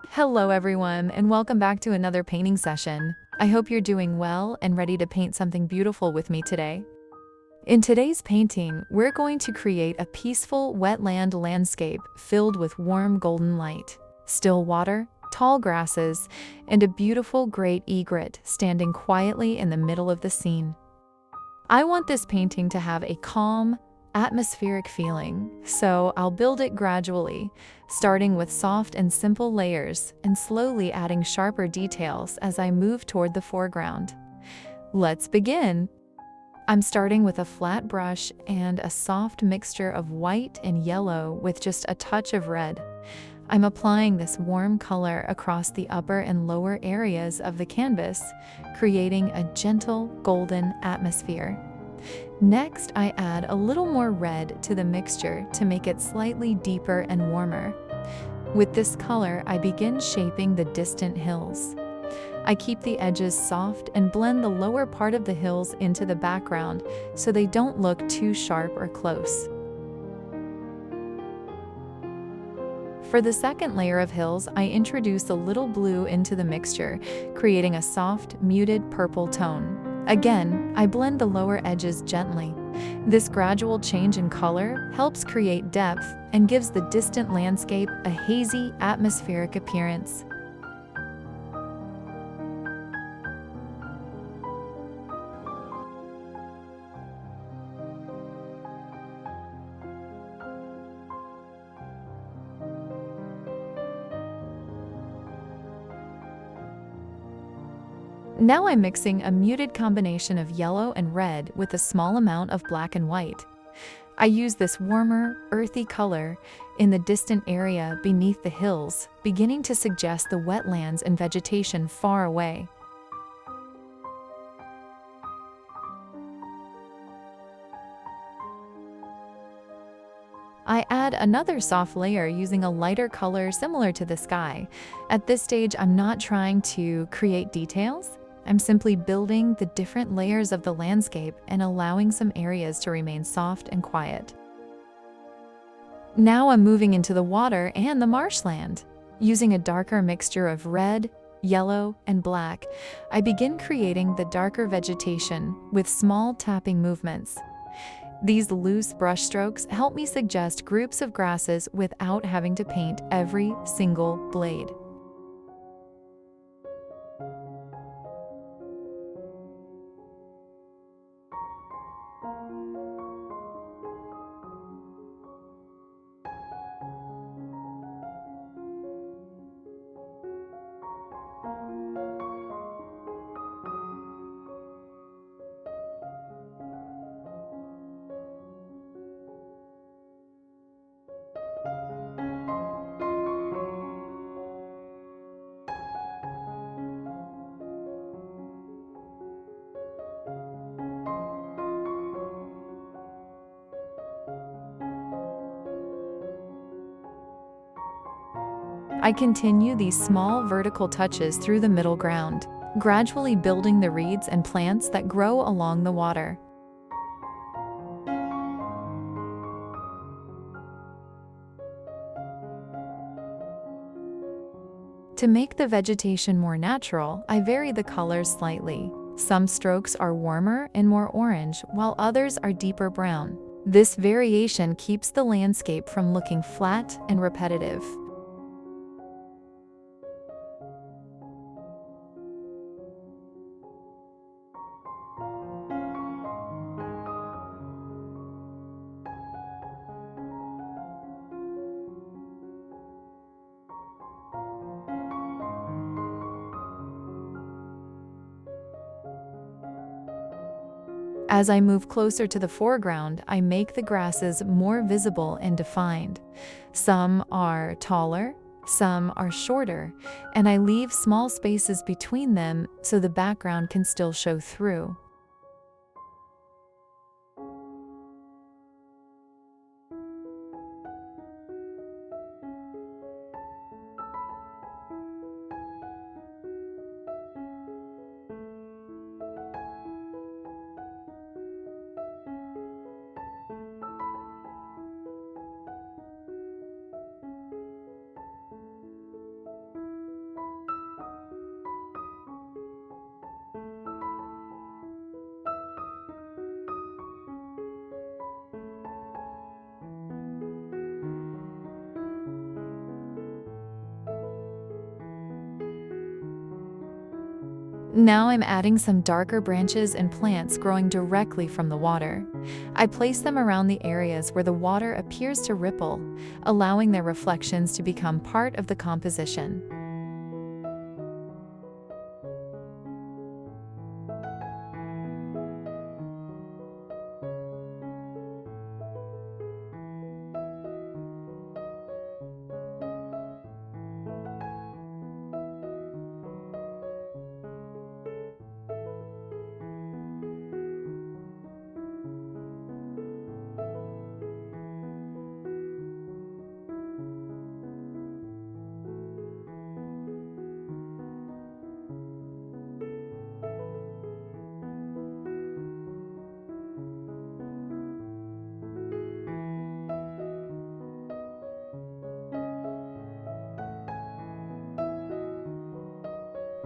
Hello everyone, and welcome back to another painting session. I hope you're doing well and ready to paint something beautiful with me today. In today's painting, we're going to create a peaceful wetland landscape filled with warm golden light, still water, tall grasses, and a beautiful great egret standing quietly in the middle of the scene. I want this painting to have a calm, atmospheric feeling, so I'll build it gradually, starting with soft and simple layers and slowly adding sharper details as I move toward the foreground. Let's begin! I'm starting with a flat brush and a soft mixture of white and yellow with just a touch of red. I'm applying this warm color across the upper and lower areas of the canvas, creating a gentle golden atmosphere. Next, I add a little more red to the mixture to make it slightly deeper and warmer. With this color, I begin shaping the distant hills. I keep the edges soft and blend the lower part of the hills into the background so they don't look too sharp or close. For the second layer of hills, I introduce a little blue into the mixture, creating a soft, muted purple tone. Again, I blend the lower edges gently. This gradual change in color helps create depth and gives the distant landscape a hazy, atmospheric appearance. Now I'm mixing a muted combination of yellow and red with a small amount of black and white. I use this warmer, earthy color in the distant area beneath the hills, beginning to suggest the wetlands and vegetation far away. I add another soft layer using a lighter color similar to the sky. At this stage, I'm not trying to create details. I'm simply building the different layers of the landscape and allowing some areas to remain soft and quiet. Now I'm moving into the water and the marshland. Using a darker mixture of red, yellow, and black, I begin creating the darker vegetation with small tapping movements. These loose brushstrokes help me suggest groups of grasses without having to paint every single blade. I continue these small vertical touches through the middle ground, gradually building the reeds and plants that grow along the water. To make the vegetation more natural, I vary the colors slightly. Some strokes are warmer and more orange, while others are deeper brown. This variation keeps the landscape from looking flat and repetitive. As I move closer to the foreground, I make the grasses more visible and defined. Some are taller, some are shorter, and I leave small spaces between them so the background can still show through. Now I'm adding some darker branches and plants growing directly from the water. I place them around the areas where the water appears to ripple, allowing their reflections to become part of the composition.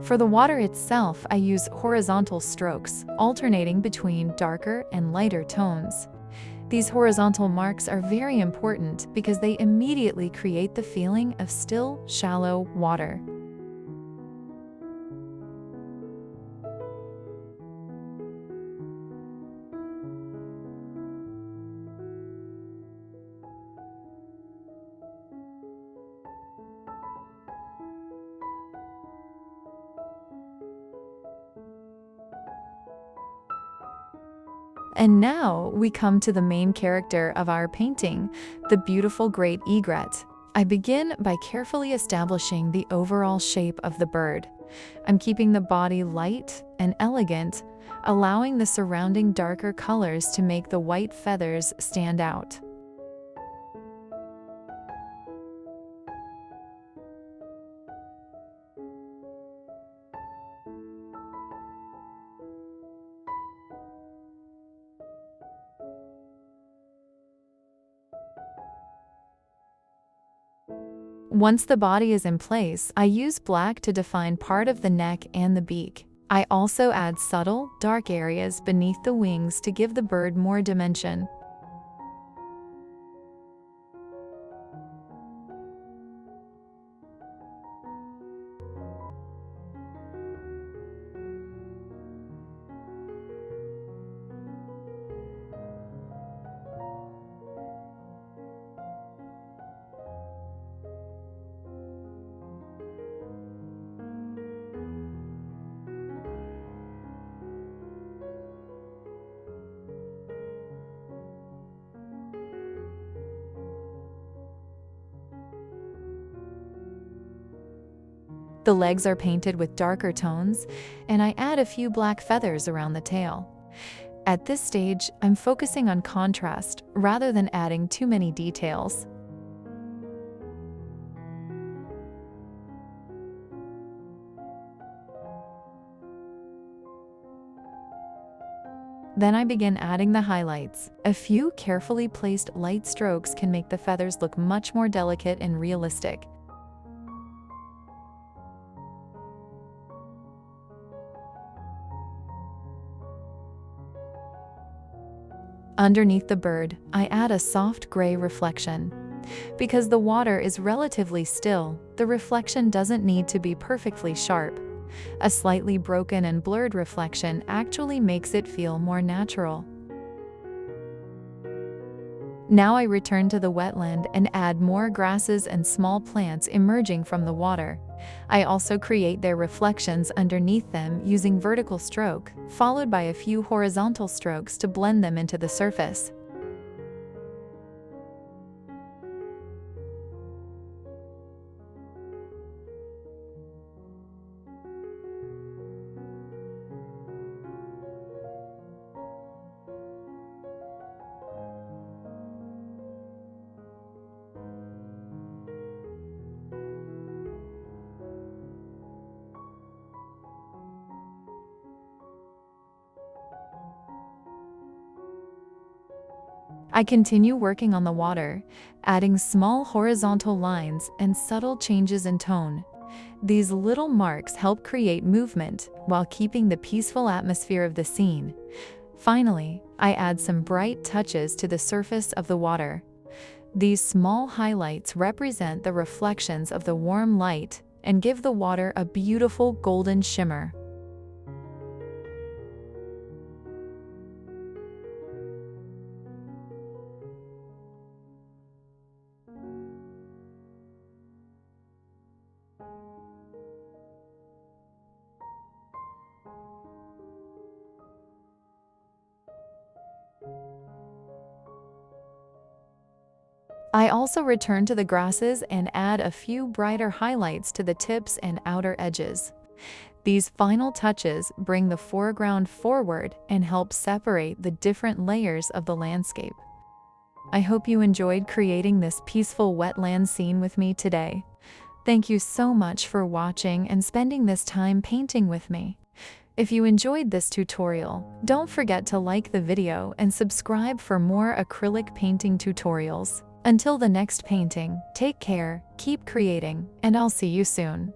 For the water itself, I use horizontal strokes, alternating between darker and lighter tones. These horizontal marks are very important because they immediately create the feeling of still, shallow water. And now we come to the main character of our painting, the beautiful Great Egret. I begin by carefully establishing the overall shape of the bird. I'm keeping the body light and elegant, allowing the surrounding darker colors to make the white feathers stand out. Once the body is in place, I use black to define part of the neck and the beak. I also add subtle, dark areas beneath the wings to give the bird more dimension. The legs are painted with darker tones, and I add a few black feathers around the tail. At this stage, I'm focusing on contrast rather than adding too many details. Then I begin adding the highlights. A few carefully placed light strokes can make the feathers look much more delicate and realistic. Underneath the bird, I add a soft gray reflection. Because the water is relatively still, the reflection doesn't need to be perfectly sharp. A slightly broken and blurred reflection actually makes it feel more natural. Now I return to the wetland and add more grasses and small plants emerging from the water. I also create their reflections underneath them using vertical stroke, followed by a few horizontal strokes to blend them into the surface. I continue working on the water, adding small horizontal lines and subtle changes in tone. These little marks help create movement while keeping the peaceful atmosphere of the scene. Finally, I add some bright touches to the surface of the water. These small highlights represent the reflections of the warm light and give the water a beautiful golden shimmer. also return to the grasses and add a few brighter highlights to the tips and outer edges. These final touches bring the foreground forward and help separate the different layers of the landscape. I hope you enjoyed creating this peaceful wetland scene with me today. Thank you so much for watching and spending this time painting with me. If you enjoyed this tutorial, don't forget to like the video and subscribe for more acrylic painting tutorials. Until the next painting, take care, keep creating, and I'll see you soon.